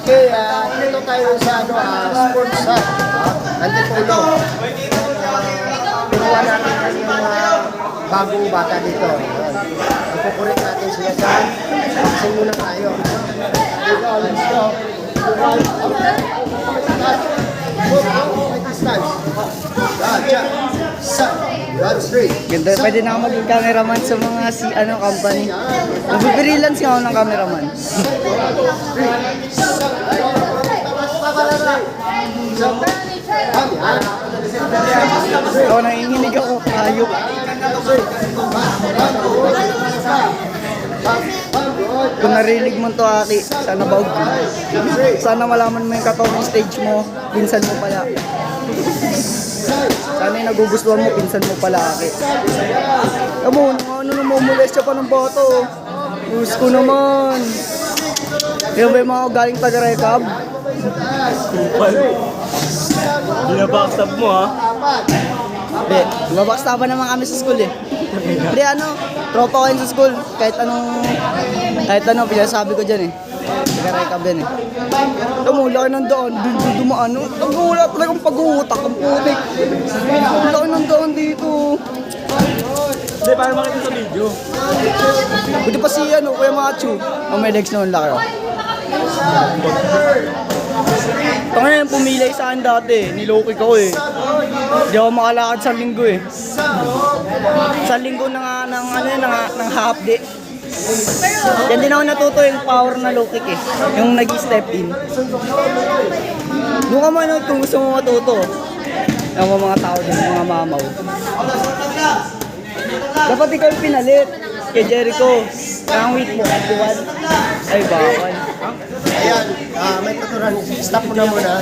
Okay, dito tayo sa sports hub. Antipolo. Pinuha natin yung bagong bata dito. Ipukurit natin sila sa vaccine muna tayo. Dito, let's go. Ganda, pwede na ako maging cameraman sa mga company. Mag-freelance nga ako ng cameraman. Ako nanginginig ako, hayop. Kung narinig mo to, Aki, sana baog. Sana malaman mo yung katong stage mo, pinsan mo pala. Sana yung nagugustuhan mo, pinsan mo pala, Aki. Amo, ano namumules siya pa ng boto. Gusto ko naman. Yung ba yung mga galing taga-recab? Binabackstab mo ha? Hindi, babakstaban naman kami sa school eh. Hindi tropa ko yun sa school. Kahit ano, pinasabi ko dyan eh. Taga-recab yan eh. Alam laki ng daan, dumaan. Wala talagang pag-uutak, ang putik. Laki ng daan dito. Hindi, paano makita sa video? Buti pa si Kuya Machu. May legs naman laki oh. Ngayon, pumilay sa akin dati. Nilokik ako eh. Hindi ako makalakad sa linggo eh. Sa linggo ng half day. Yan din ako natuto yung power na low kick eh. Yung nag-step in. Doon ka man kung gusto mo matuto. Yung mga tao din, mga mamaw. Dapat ikaw yung pinalit kay Jericho. Ang weight mo, 51. Ay, bawal. Ayan, may tuturan. Stop mo na muna.